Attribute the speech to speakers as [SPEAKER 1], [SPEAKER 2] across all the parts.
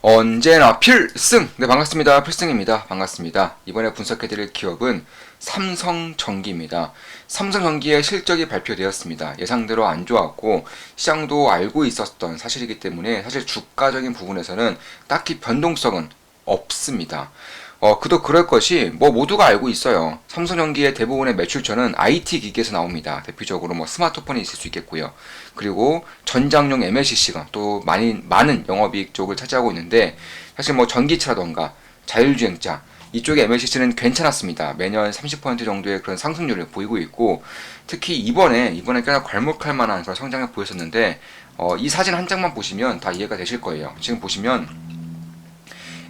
[SPEAKER 1] 언제나 필승! 네, 반갑습니다. 필승입니다. 반갑습니다. 이번에 분석해드릴 기업은 삼성전기입니다. 삼성전기의 실적이 발표되었습니다. 예상대로 안 좋았고 시장도 알고 있었던 사실이기 때문에 사실 주가적인 부분에서는 딱히 변동성은 없습니다. 그도 그럴 것이 모두가 알고 있어요. 삼성전기의 대부분의 매출처는 IT 기기에서 나옵니다. 대표적으로 스마트폰이 있을 수 있겠고요. 그리고 전장용 MLCC가 또 많은 영업이익 쪽을 차지하고 있는데 사실 전기차라던가 자율주행차 이쪽의 MLCC는 괜찮았습니다. 매년 30% 정도의 그런 상승률을 보이고 있고 특히 이번에 꽤나 괄목할 만한 그런 성장을 보였었는데 이 사진 한 장만 보시면 다 이해가 되실 거예요. 지금 보시면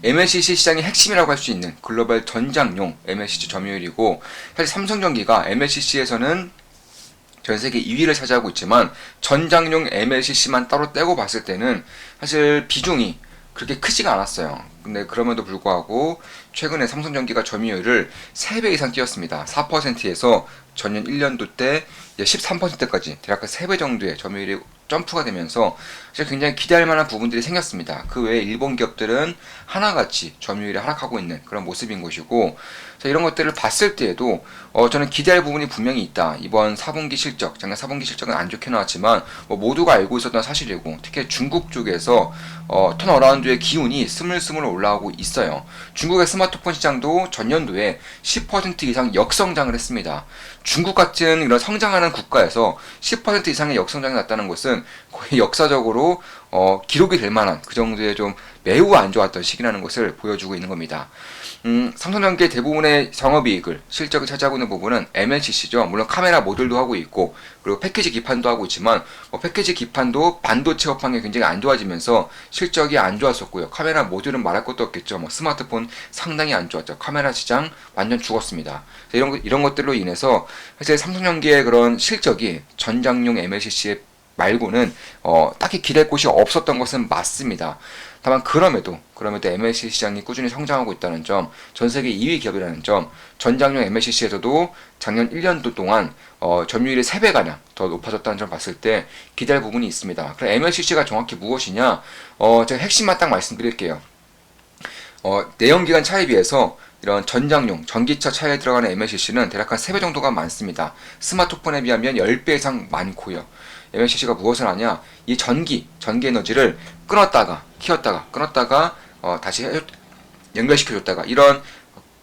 [SPEAKER 1] MLCC 시장의 핵심이라고 할 수 있는 글로벌 전장용 MLCC 점유율이고 사실 삼성전기가 MLCC에서는 전세계 2위를 차지하고 있지만 전장용 MLCC만 따로 떼고 봤을 때는 사실 비중이 그렇게 크지가 않았어요. 근데 그럼에도 불구하고 최근에 삼성전기가 점유율을 3배 이상 뛰었습니다. 4%에서 전년 1년도 때 13%까지 대략 3배 정도의 점유율이 점프가 되면서 사실 굉장히 기대할 만한 부분들이 생겼습니다. 그 외에 일본 기업들은 하나같이 점유율이 하락하고 있는 그런 모습인 것이고 이런 것들을 봤을 때에도 저는 기대할 부분이 분명히 있다. 이번 4분기 실적, 작년 4분기 실적은 안 좋게 나왔지만 모두가 알고 있었던 사실이고 특히 중국 쪽에서 턴어라운드의 기운이 스물스물 올라오고 있어요. 중국의 스마트폰 시장도 전년도에 10% 이상 역성장을 했습니다. 중국 같은 이런 성장하는 국가에서 10% 이상의 역성장이 났다는 것은 거의 역사적으로 기록이 될 만한 그 정도의 좀 매우 안 좋았던 시기라는 것을 보여주고 있는 겁니다. 삼성전기의 대부분의 영업이익을 실적을 차지하고 있는 부분은 MLCC죠. 물론 카메라 모듈도 하고 있고 그리고 패키지 기판도 하고 있지만 패키지 기판도 반도체 업황이 굉장히 안 좋아지면서 실적이 안 좋았었고요. 카메라 모듈은 말할 것도 없겠죠. 스마트폰 상당히 안 좋았죠. 카메라 시장 완전 죽었습니다. 이런 것들로 인해서 사실 삼성전기의 그런 실적이 전장용 MLCC 말고는 딱히 기댈 곳이 없었던 것은 맞습니다. 다만 그럼에도 MLCC 시장이 꾸준히 성장하고 있다는 점, 전세계 2위 기업이라는 점, 전장용 MLCC에서도 작년 1년도 동안 점유율이 3배가량 더 높아졌다는 점 봤을 때 기대할 부분이 있습니다. 그럼 MLCC가 정확히 무엇이냐? 제가 핵심만 딱 말씀드릴게요. 내연기관 차에 비해서 이런 전장용, 전기차 차에 들어가는 MLCC는 대략 한 3배 정도가 많습니다. 스마트폰에 비하면 10배 이상 많고요. MLCC가 무엇을 하냐? 이 전기 에너지를 끊었다가 끊었다가 다시 연결시켜줬다가 이런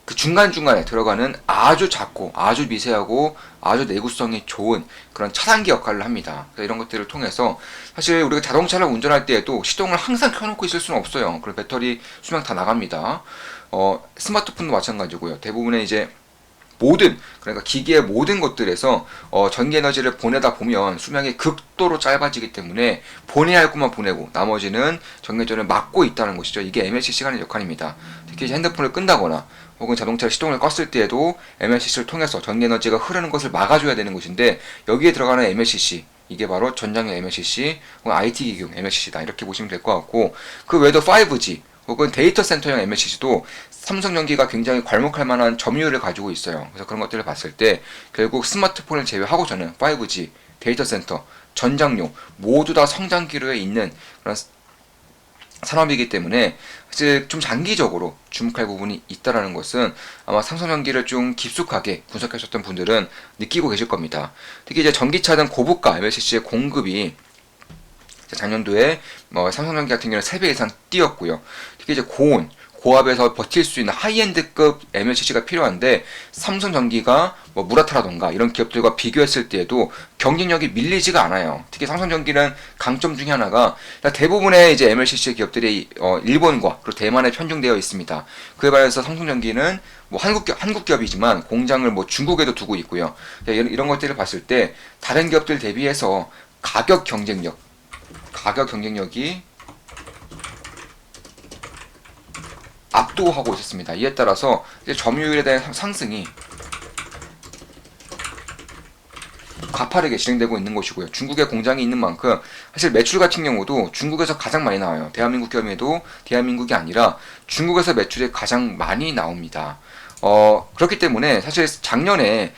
[SPEAKER 1] 그 중간중간에 들어가는 아주 작고 아주 미세하고 아주 내구성이 좋은 그런 차단기 역할을 합니다. 이런 것들을 통해서 사실 우리가 자동차를 운전할 때에도 시동을 항상 켜놓고 있을 수는 없어요. 그리고 배터리 수명 다 나갑니다. 스마트폰도 마찬가지고요. 대부분의 이제 그러니까 기기의 모든 것들에서 전기 에너지를 보내다 보면 수명이 극도로 짧아지기 때문에 보내야 할 것만 보내고 나머지는 전기 에너지를 막고 있다는 것이죠. 이게 MLCC가 하는 역할입니다. 특히 핸드폰을 끈다거나 혹은 자동차 시동을 껐을 때에도 MLCC를 통해서 전기 에너지가 흐르는 것을 막아줘야 되는 것인데 여기에 들어가는 MLCC 이게 바로 전장용 MLCC 혹은 IT 기기용 MLCC다 이렇게 보시면 될 것 같고 그 외에도 5G 혹은 데이터 센터용 MLCC도 삼성전기가 굉장히 괄목할 만한 점유율을 가지고 있어요. 그래서 그런 것들을 봤을 때 결국 스마트폰을 제외하고서는 5G, 데이터 센터, 전장용 모두 다 성장 기로에 있는 그런 산업이기 때문에 사실 좀 장기적으로 주목할 부분이 있다라는 것은 아마 삼성전기를 좀 깊숙하게 분석하셨던 분들은 느끼고 계실 겁니다. 특히 이제 전기차 등 고부가 MLCC의 공급이 작년도에 삼성전기 같은 경우는 3배 이상 뛰었고요. 특히 이제 고압에서 버틸 수 있는 하이엔드급 MLCC가 필요한데 삼성전기가 무라타라던가 이런 기업들과 비교했을 때에도 경쟁력이 밀리지가 않아요. 특히 삼성전기는 강점 중에 하나가 대부분의 이제 MLCC 기업들이 일본과 그리고 대만에 편중되어 있습니다. 그에 반해서 삼성전기는 한국 기업이지만 공장을 중국에도 두고 있고요. 이런 것들을 봤을 때 다른 기업들 대비해서 가격 경쟁력이 압도하고 있었습니다. 이에 따라서 이제 점유율에 대한 상승이 가파르게 진행되고 있는 것이고요. 중국에 공장이 있는 만큼 사실 매출 같은 경우도 중국에서 가장 많이 나와요. 대한민국 기업에도 대한민국이 아니라 중국에서 매출이 가장 많이 나옵니다. 그렇기 때문에 사실 작년에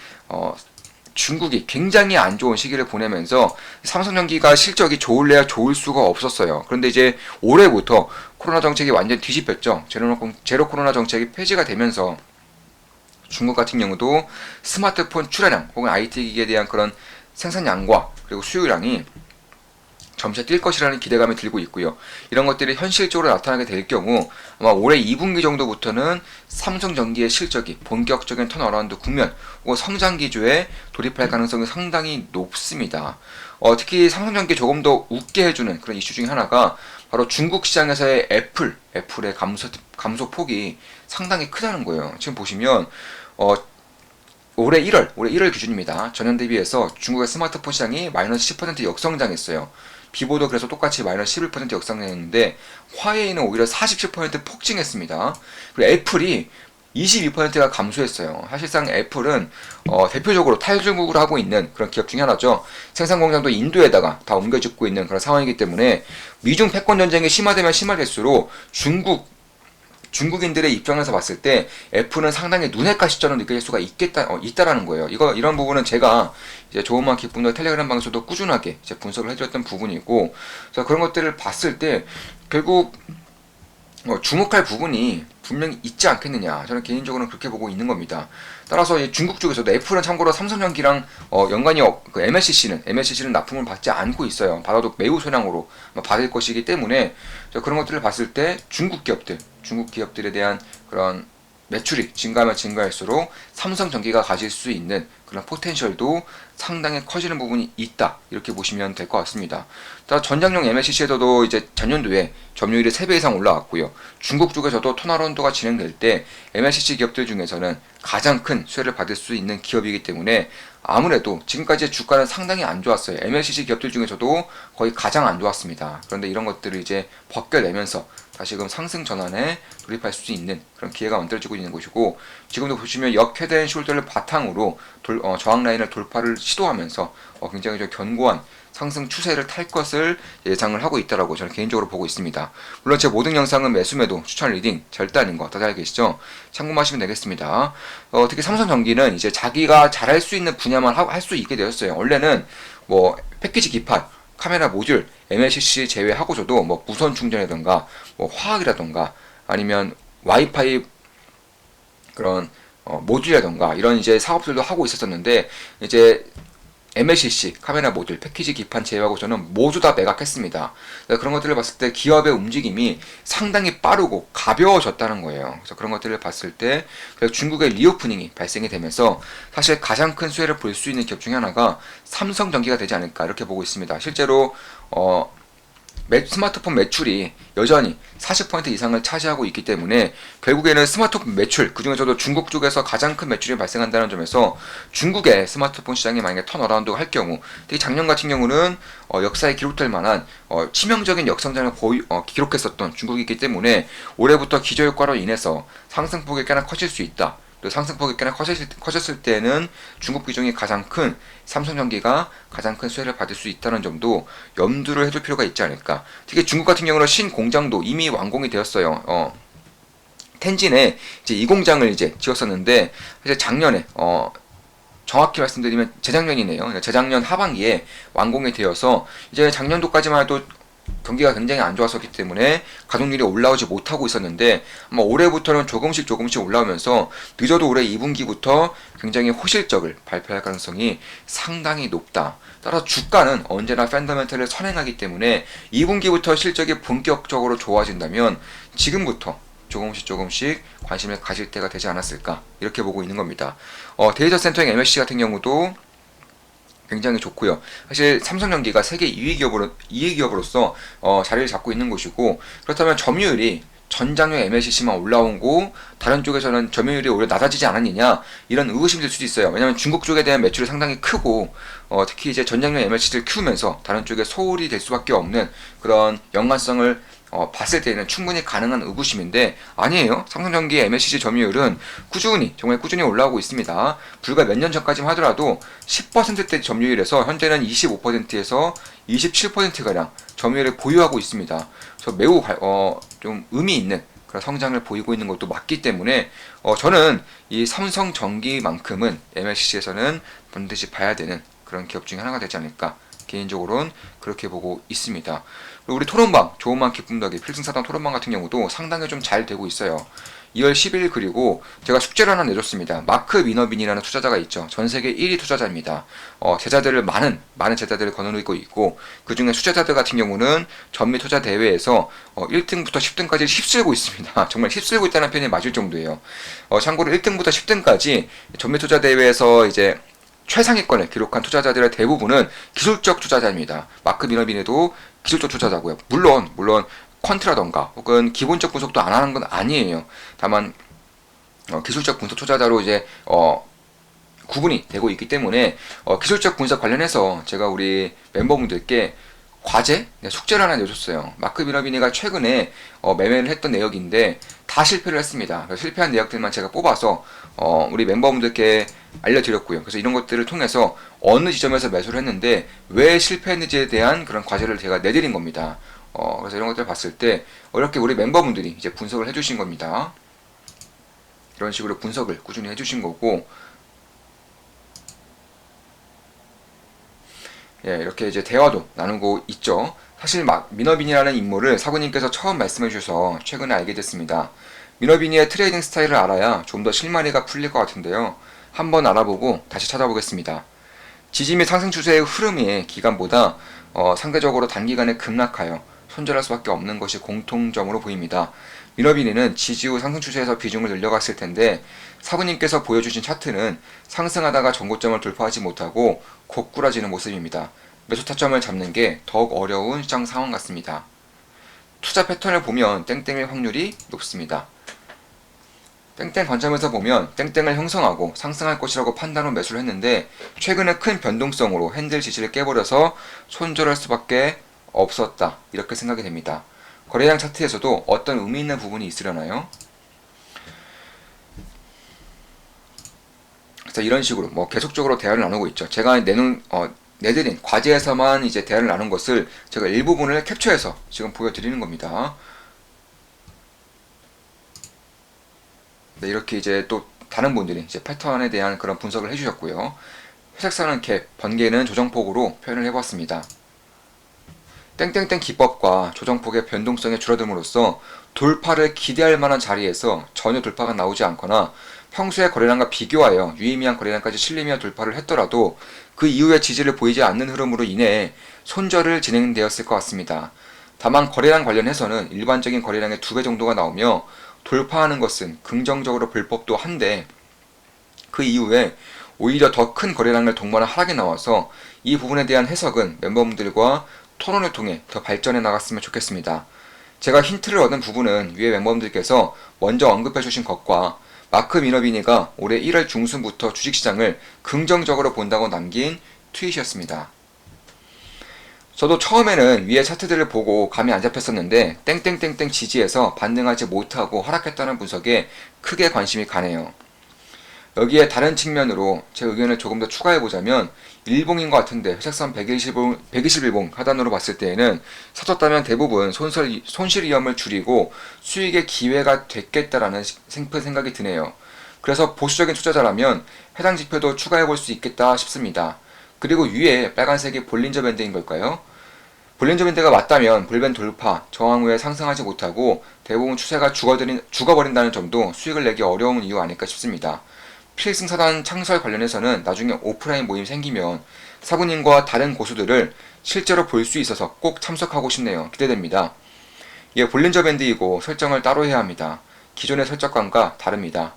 [SPEAKER 1] 중국이 굉장히 안 좋은 시기를 보내면서 삼성전기가 실적이 좋을래야 좋을 수가 없었어요. 그런데 이제 올해부터 코로나 정책이 완전히 뒤집혔죠. 제로 코로나 정책이 폐지가 되면서 중국 같은 경우도 스마트폰 출하량 혹은 IT 기기에 대한 그런 생산량과 그리고 수요량이 점차 뛸 것이라는 기대감이 들고 있고요. 이런 것들이 현실적으로 나타나게 될 경우 아마 올해 2분기 정도부터는 삼성전기의 실적이 본격적인 턴어라운드 국면 혹은 성장 기조에 돌입할 가능성이 상당히 높습니다. 특히 삼성전기 조금 더 웃게 해주는 그런 이슈 중에 하나가 바로 중국 시장에서의 애플의 감소 폭이 상당히 크다는 거예요. 지금 보시면 올해 1월 기준입니다. 전년 대비해서 중국의 스마트폰 시장이 마이너스 10% 역성장했어요. 비보도 그래서 똑같이 마이너스 11% 역성장했는데 화웨이는 오히려 47% 폭증했습니다. 그리고 애플이 22%가 감소했어요. 사실상 애플은 대표적으로 탈중국을 하고 있는 그런 기업 중에 하나죠. 생산 공장도 인도에다가 다 옮겨짓고 있는 그런 상황이기 때문에 미중 패권 전쟁이 심화되면 심화될수록 중국인들의 입장에서 봤을 때 애플은 상당히 눈엣 가시처럼 느껴질 수가 있다라는 거예요. 이런 부분은 제가 이제 좋은맘 기쁨도 텔레그램 방송도 꾸준하게 이제 분석을 해드렸던 부분이고, 그래서 그런 것들을 봤을 때 결국 주목할 부분이 분명히 있지 않겠느냐. 저는 개인적으로는 그렇게 보고 있는 겁니다. 따라서 중국 쪽에서도 애플은 참고로 삼성전기랑 연관이 그 MLCC는 납품을 받지 않고 있어요. 받아도 매우 소량으로 받을 것이기 때문에 그런 것들을 봤을 때 중국 기업들에 대한 그런 매출이 증가하면 증가할수록 삼성전기가 가질 수 있는 그런 포텐셜도 상당히 커지는 부분이 있다. 이렇게 보시면 될 것 같습니다. 전장용 MLCC에서도 이제 전년도에 점유율이 3배 이상 올라왔고요. 중국 쪽에서도 턴어라운드가 진행될 때 MLCC 기업들 중에서는 가장 큰 수혜를 받을 수 있는 기업이기 때문에 아무래도 지금까지의 주가는 상당히 안 좋았어요. MLCC 기업들 중에서도 거의 가장 안 좋았습니다. 그런데 이런 것들을 이제 벗겨내면서 다시금 상승 전환에 돌입할 수 있는 그런 기회가 만들어지고 있는 것이고, 지금도 보시면 역회된 숄더를 바탕으로 저항 라인을 돌파를 시도하면서 굉장히 좀 견고한 상승 추세를 탈 것을 예상을 하고 있다라고 저는 개인적으로 보고 있습니다. 물론 제 모든 영상은 매수매도 추천 리딩 절대 아닌 거 다들 알고 계시죠? 참고하시면 되겠습니다. 특히 삼성전기는 이제 자기가 잘할 수 있는 분야만 할 수 있게 되었어요. 원래는 뭐 패키지 기판, 카메라 모듈, MLCC 제외하고서도 뭐 무선 충전이라던가 뭐 화학이라던가 아니면 와이파이 그런 모듈이라던가 이런 이제 사업들도 하고 있었는데, 이제 MLCC, 카메라 모듈, 패키지 기판 제외하고서는 모두 다 매각했습니다. 그런 것들을 봤을 때 기업의 움직임이 상당히 빠르고 가벼워졌다는 거예요. 그래서 그런 것들을 봤을 때 중국의 리오프닝이 발생이 되면서 사실 가장 큰 수혜를 볼 수 있는 기업 중에 하나가 삼성전기가 되지 않을까 이렇게 보고 있습니다. 실제로 스마트폰 매출이 여전히 40% 이상을 차지하고 있기 때문에 결국에는 스마트폰 매출, 그 중에서도 중국 쪽에서 가장 큰 매출이 발생한다는 점에서 중국의 스마트폰 시장이 만약에 턴어라운드가 할 경우, 특히 작년 같은 경우는 역사에 기록될 만한 치명적인 역성장을 기록했었던 중국이기 때문에 올해부터 기저효과로 인해서 상승폭이 꽤나 커질 수 있다. 또 상승폭이 꽤나 커졌을 때는 중국 비중이 가장 큰 삼성전기가 가장 큰 수혜를 받을 수 있다는 점도 염두를 해둘 필요가 있지 않을까. 특히 중국 같은 경우는 신공장도 이미 완공이 되었어요. 텐진에 이제 이 공장을 이제 지었었는데, 이제 작년에 정확히 말씀드리면 재작년이네요. 재작년 하반기에 완공이 되어서 이제 작년도까지만 해도 경기가 굉장히 안 좋았었기 때문에 가동률이 올라오지 못하고 있었는데, 아마 올해부터는 조금씩 올라오면서 늦어도 올해 2분기부터 굉장히 호실적을 발표할 가능성이 상당히 높다. 따라서 주가는 언제나 펀더멘털을 선행하기 때문에 2분기부터 실적이 본격적으로 좋아진다면 지금부터 조금씩 관심을 가질 때가 되지 않았을까 이렇게 보고 있는 겁니다. 데이터 센터형 MLCC 같은 경우도 굉장히 좋고요. 사실 삼성전기가 세계 2위 기업으로서 자리를 잡고 있는 곳이고, 그렇다면 점유율이 전장용 MLCC만 올라오고 다른 쪽에서는 점유율이 오히려 낮아지지 않았느냐 이런 의구심이 들 수도 있어요. 왜냐하면 중국 쪽에 대한 매출이 상당히 크고 특히 이제 전장용 MLCC를 키우면서 다른 쪽에 소홀히 될 수밖에 없는 그런 연관성을 봤을 때는 충분히 가능한 의구심인데 아니에요. 삼성전기의 MLCC 점유율은 정말 꾸준히 올라오고 있습니다. 불과 몇 년 전까지만 하더라도 10%대 점유율에서 현재는 25%에서 27%가량 점유율을 보유하고 있습니다. 그래서 매우 좀 의미 있는 그런 성장을 보이고 있는 것도 맞기 때문에 저는 이 삼성전기만큼은 MLCC에서는 반드시 봐야 되는 그런 기업 중에 하나가 되지 않을까 개인적으로는 그렇게 보고 있습니다. 그리고 우리 토론방, 좋은맘 기쁨덕이 필승사단 토론방 같은 경우도 상당히 좀 잘 되고 있어요. 2월 10일 그리고 제가 숙제를 하나 내줬습니다. 마크 미너빈이라는 투자자가 있죠. 전 세계 1위 투자자입니다. 제자들을 많은 제자들을 거느리고 있고 그 중에 수제자들 같은 경우는 전미 투자 대회에서 1등부터 10등까지 휩쓸고 있습니다. 정말 휩쓸고 있다는 표현이 맞을 정도예요. 참고로 1등부터 10등까지 전미 투자 대회에서 이제 최상위권을 기록한 투자자들의 대부분은 기술적 투자자입니다. 마크 미너빈에도 기술적 투자자고요. 물론 퀀트라던가 혹은 기본적 분석도 안 하는 건 아니에요. 다만 기술적 분석 투자자로 이제 구분이 되고 있기 때문에 기술적 분석 관련해서 제가 우리 멤버분들께 과제, 숙제를 하나 내줬어요. 마크 미너비니가 최근에 매매를 했던 내역인데 다 실패를 했습니다. 실패한 내역들만 제가 뽑아서 우리 멤버분들께 알려드렸고요. 그래서 이런 것들을 통해서 어느 지점에서 매수를 했는데 왜 실패했는지에 대한 그런 과제를 제가 내드린 겁니다. 그래서 이런 것들을 봤을 때 이렇게 우리 멤버분들이 이제 분석을 해주신 겁니다. 이런 식으로 분석을 꾸준히 해주신 거고, 예, 이렇게 이제 대화도 나누고 있죠. 사실 미너빈이라는 인물을 사부님께서 처음 말씀해 주셔서 최근에 알게 됐습니다. 미너빈이의 트레이딩 스타일을 알아야 좀 더 실마리가 풀릴 것 같은데요. 한번 알아보고 다시 찾아보겠습니다. 지지 및 상승 추세의 흐름이 기간보다 상대적으로 단기간에 급락하여 손절할 수밖에 없는 것이 공통점으로 보입니다. 미너비니는 지지 후 상승 추세에서 비중을 늘려갔을 텐데 사부님께서 보여주신 차트는 상승하다가 전고점을 돌파하지 못하고 고꾸라지는 모습입니다. 매수 타점을 잡는 게 더욱 어려운 시장 상황 같습니다. 투자 패턴을 보면 땡땡일 확률이 높습니다. 땡땡 관점에서 보면 땡땡을 형성하고 상승할 것이라고 판단 후 매수를 했는데 최근에 큰 변동성으로 핸들 지지를 깨버려서 손절할 수밖에 없었다. 이렇게 생각이 됩니다. 거래량 차트에서도 어떤 의미 있는 부분이 있으려나요? 그래서 이런 식으로 계속적으로 대화를 나누고 있죠. 제가 내드린 과제에서만 이제 대화를 나눈 것을 제가 일부분을 캡처해서 지금 보여드리는 겁니다. 네, 이렇게 이제 또 다른 분들이 이제 패턴에 대한 그런 분석을 해주셨고요. 회색선은 갭, 번개는 조정폭으로 표현을 해봤습니다. 땡땡땡 기법과 조정폭의 변동성이 줄어듦으로써 돌파를 기대할 만한 자리에서 전혀 돌파가 나오지 않거나 평소의 거래량과 비교하여 유의미한 거래량까지 실리며 돌파를 했더라도 그 이후에 지지를 보이지 않는 흐름으로 인해 손절을 진행되었을 것 같습니다. 다만 거래량 관련해서는 일반적인 거래량의 2배 정도가 나오며 돌파하는 것은 긍정적으로 볼 법도 한데 그 이후에 오히려 더 큰 거래량을 동반한 하락이 나와서 이 부분에 대한 해석은 멤버분들과 토론을 통해 더 발전해 나갔으면 좋겠습니다. 제가 힌트를 얻은 부분은 위에 멤버분들께서 먼저 언급해 주신 것과 마크 미너비니가 올해 1월 중순부터 주식시장을 긍정적으로 본다고 남긴 트윗이었습니다. 저도 처음에는 위에 차트들을 보고 감이 안 잡혔었는데 땡땡땡땡 지지에서 반등하지 못하고 하락했다는 분석에 크게 관심이 가네요. 여기에 다른 측면으로 제 의견을 조금 더 추가해보자면 일봉인 것 같은데 회색선 121봉 하단으로 봤을 때에는 사줬다면 대부분 손실 위험을 줄이고 수익의 기회가 됐겠다라는 생각이 드네요. 그래서 보수적인 투자자라면 해당 지표도 추가해볼 수 있겠다 싶습니다. 그리고 위에 빨간색이 볼린저 밴드인 걸까요? 볼린저 밴드가 맞다면 볼밴 돌파, 저항 후에 상승하지 못하고 대부분 추세가 죽어버린다는 점도 수익을 내기 어려운 이유 아닐까 싶습니다. 필승사단 창설 관련해서는 나중에 오프라인 모임 생기면 사부님과 다른 고수들을 실제로 볼 수 있어서 꼭 참석하고 싶네요. 기대됩니다. 이게 볼린저 밴드이고 설정을 따로 해야 합니다. 기존의 설정관과 다릅니다.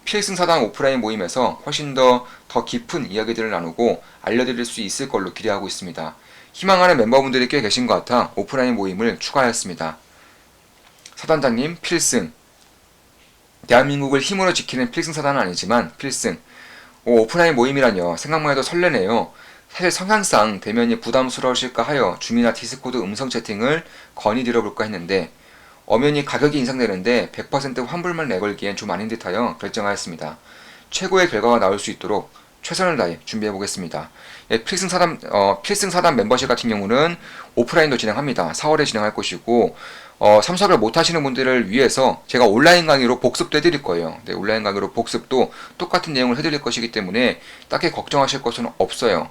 [SPEAKER 1] 필승사단 오프라인 모임에서 훨씬 더 깊은 이야기들을 나누고 알려드릴 수 있을 걸로 기대하고 있습니다. 희망하는 멤버분들이 꽤 계신 것 같아 오프라인 모임을 추가하였습니다. 사단장님 필승, 대한민국을 힘으로 지키는 필승사단은 아니지만 필승. 오프라인 모임이라뇨. 생각만 해도 설레네요. 사실 성향상 대면이 부담스러우실까 하여 줌이나 디스코드 음성 채팅을 건의드려볼까 했는데 엄연히 가격이 인상되는데 100% 환불만 내걸기엔 좀 아닌 듯하여 결정하였습니다. 최고의 결과가 나올 수 있도록 최선을 다해 준비해보겠습니다. 예, 필승사단 멤버십 같은 경우는 오프라인도 진행합니다. 4월에 진행할 것이고 참석을 못 하시는 분들을 위해서 제가 온라인 강의로 복습도 해드릴 거예요. 네, 온라인 강의로 복습도 똑같은 내용을 해드릴 것이기 때문에 딱히 걱정하실 것은 없어요.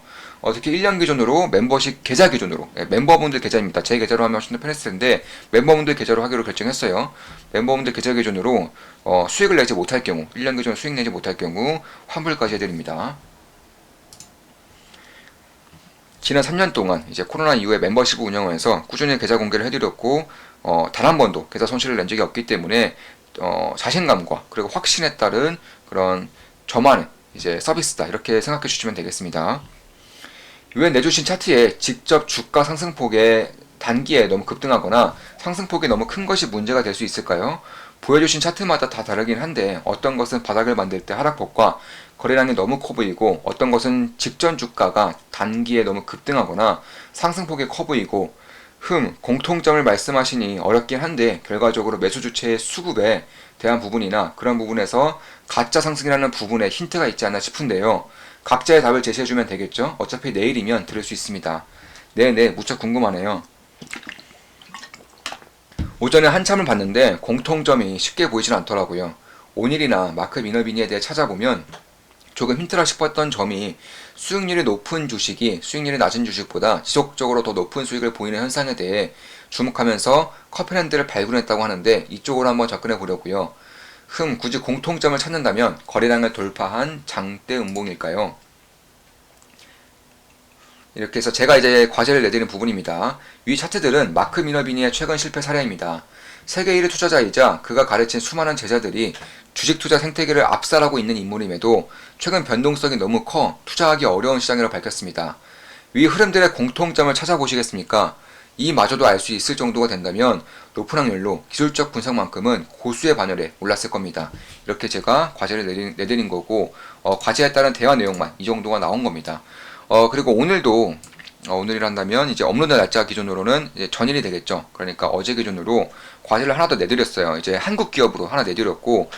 [SPEAKER 1] 특히 1년 기준으로 멤버십 계좌 기준으로, 멤버분들 계좌입니다. 제 계좌로 하면 훨씬 더 편했을 텐데 멤버분들 계좌로 하기로 결정했어요. 멤버분들 계좌 기준으로 수익을 내지 못할 경우, 1년 기준으로 수익 내지 못할 경우 환불까지 해드립니다. 지난 3년 동안 이제 코로나 이후에 멤버십을 운영하면서 꾸준히 계좌 공개를 해드렸고 단 한 번도 계좌 손실을 낸 적이 없기 때문에 자신감과 그리고 확신에 따른 그런 저만의 이제 서비스다 이렇게 생각해 주시면 되겠습니다. 이후에 내주신 차트에 직접 주가 상승폭의 단기에 너무 급등하거나 상승폭이 너무 큰 것이 문제가 될 수 있을까요? 보여주신 차트마다 다 다르긴 한데 어떤 것은 바닥을 만들 때 하락폭과 거래량이 너무 커 보이고 어떤 것은 직전 주가가 단기에 너무 급등하거나 상승폭이 커 보이고 공통점을 말씀하시니 어렵긴 한데 결과적으로 매수 주체의 수급에 대한 부분이나 그런 부분에서 가짜 상승이라는 부분에 힌트가 있지 않나 싶은데요. 각자의 답을 제시해주면 되겠죠? 어차피 내일이면 들을 수 있습니다. 네네, 무척 궁금하네요. 오전에 한참을 봤는데 공통점이 쉽게 보이진 않더라고요. 오닐이나 마크 미너비니에 대해 찾아보면 조금 힘들어 싶었던 점이 수익률이 높은 주식이 수익률이 낮은 주식보다 지속적으로 더 높은 수익을 보이는 현상에 대해 주목하면서 커피랜드를 발굴했다고 하는데 이쪽으로 한번 접근해 보려고요. 굳이 공통점을 찾는다면 거래량을 돌파한 장대 음봉일까요? 이렇게 해서 제가 이제 과제를 내드리는 부분입니다. 위 차트들은 마크 미너비니의 최근 실패 사례입니다. 세계 1위 투자자이자 그가 가르친 수많은 제자들이 주식 투자 생태계를 압살하고 있는 인물임에도 최근 변동성이 너무 커 투자하기 어려운 시장이라고 밝혔습니다. 위 흐름들의 공통점을 찾아보시겠습니까? 이마저도 알 수 있을 정도가 된다면 높은 확률로 기술적 분석만큼은 고수의 반열에 올랐을 겁니다. 이렇게 제가 과제를 내드린 거고 과제에 따른 대화 내용만 이 정도가 나온 겁니다. 그리고 오늘도 오늘이란다면 이제 업로드 날짜 기준으로는 이제 전일이 되겠죠. 그러니까 어제 기준으로 과제를 하나 더 내드렸어요. 이제 한국 기업으로 하나 내드렸고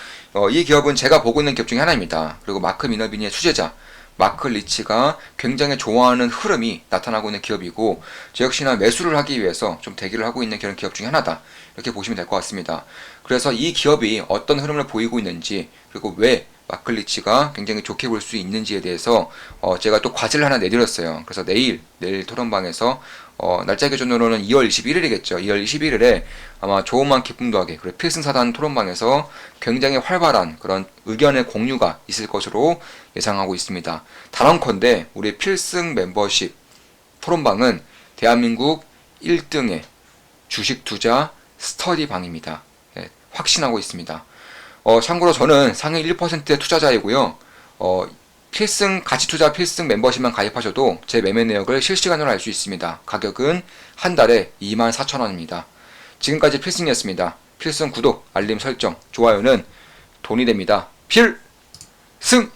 [SPEAKER 1] 이 기업은 제가 보고 있는 기업 중에 하나입니다. 그리고 마크 미너비니의 수제자 마크 리치가 굉장히 좋아하는 흐름이 나타나고 있는 기업이고 저 역시나 매수를 하기 위해서 좀 대기를 하고 있는 그런 기업 중에 하나다. 이렇게 보시면 될 것 같습니다. 그래서 이 기업이 어떤 흐름을 보이고 있는지 그리고 왜 마크 리치가 굉장히 좋게 볼 수 있는지에 대해서 제가 또 과제를 하나 내드렸어요. 그래서 내일 토론방에서 날짜 기준으로는 2월 21일이겠죠. 2월 21일에 아마 조금만 기쁨 더하게 그리고 필승사단 토론방에서 굉장히 활발한 그런 의견의 공유가 있을 것으로 예상하고 있습니다. 단언컨대 우리 필승 멤버십 토론방은 대한민국 1등의 주식 투자 스터디 방입니다. 네, 확신하고 있습니다. 참고로 저는 상위 1%의 투자자이고요. 가치투자 필승 멤버십만 가입하셔도 제 매매 내역을 실시간으로 알 수 있습니다. 가격은 한 달에 24,000원입니다. 지금까지 필승이었습니다. 필승 구독, 알림 설정, 좋아요는 돈이 됩니다. 필승!